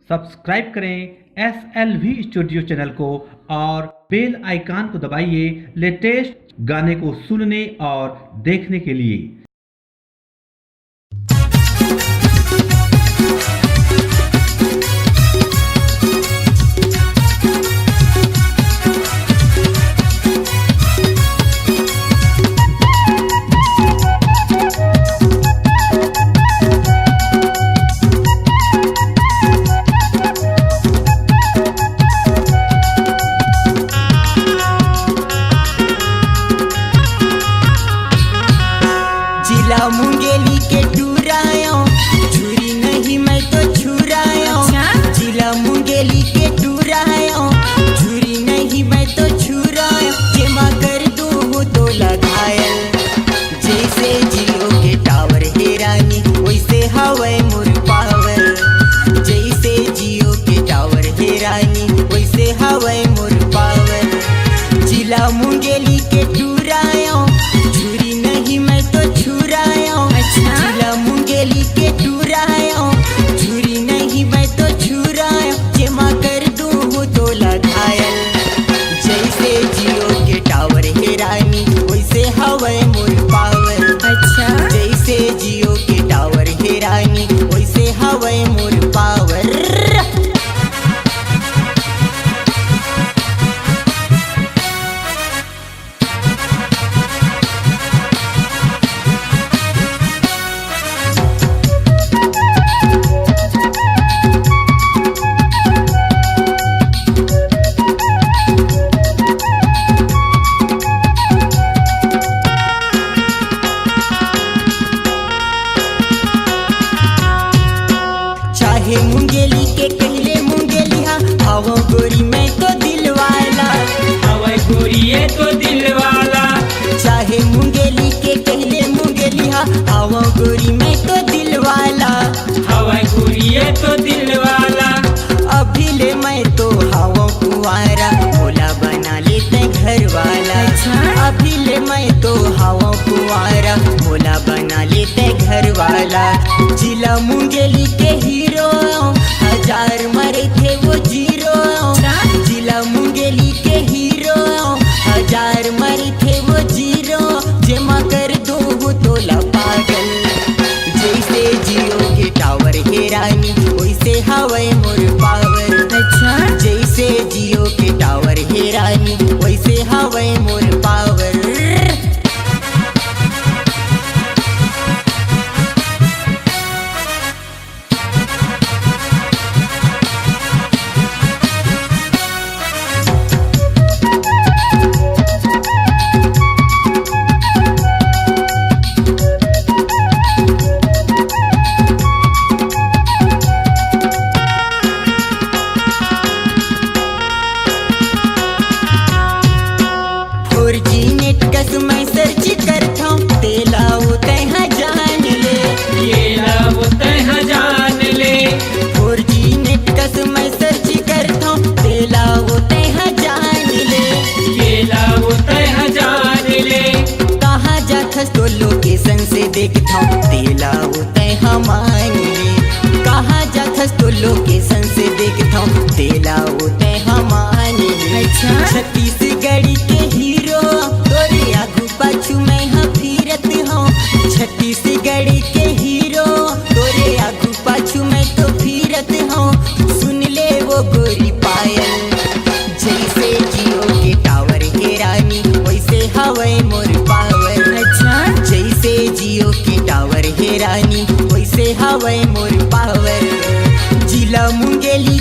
Subscribe करें SLV studio channel को और बेल आइकन को दबाइए लेटेस्ट गाने को सुनने और देखने के लिए। जिला मुंगेली के टूरायो छुरी नहीं मैं तो छुरायो। जिला मुंगेली के टूरायो छुरी नहीं मैं तो छुरायो। जेमा कर दूँ तो लगायल जैसे जियो के टावर हे रानी वैसे हवाई मोर पावर। जैसे जियो के टावर हे रानी वैसे हवाई मोर पावर। जिला मुंगेली के टूरायो छुरी नहीं मैं तो छुरायो। जिला मुंगेली के टूरायो छुरी नहीं मैं तो छुरायो। जेमा कर दूँ तो लगायल जैसे जियो के टावर हे रानी वैसे हवाई मोर पावर। जैसे जियो के टावर हे रानी वैसे हवाई मोर पावर। चाहे मुंगेली के कहले मुंगेली हा हवा गोरी मैं तो दिलवाला। हवाई गोरिये तो दिलवाला। चाहे मुंगेली के कहले मुंगेली हा हवा गोरी मैं तो दिलवाला। हवाई गोरिये तो दिलवाला। अभी ले मैं तो हवा कुआरा भोला बना लेते घर वाला। अभी ले मैं तो हवा कुआरा भोला बना लेते घर वाला। जिला मुंगेली के हीरो हजार मरे थे वो जीरो। जिला मुंगेली के हीरो हजार मरे थे वो जीरो। जमा कर दो तो पागल जैसे जियो के टावर हे रानी वैसे हवाई मोर पावर। जैसे जियो के टावर हे रानी वैसे हवाई मोर पावर। मैं सर्च करता हूँ तेला तैहा जान ले। ये लाओ तैहा जान ले। 4G नेट कस मैं सर्च करता हूँ तेला तैहा जान ले। ये लाओ तैहा जान ले। कहाँ जाथस तो लोकेशन से देखता हूँ तेला तैहा मान ले। कहाँ जाथस तो लोकेशन से देखता हूँ तेला तैहा मान ले। छत्तीसगढ़ के हीरो तोरे आगू पाछू मैं हाँ फिरत हूँ। छत्तीसगढ़ के हीरो तोरे आगू पाछू मैं तो फिरत हूँ। सुन ले वो गोरी पायल जैसे जियो के टावर हे रानी वैसे हवाई मोर पावर। जैसे जियो के टावर हे रानी वैसे हवाई मोर पावर। जिला मुंगेली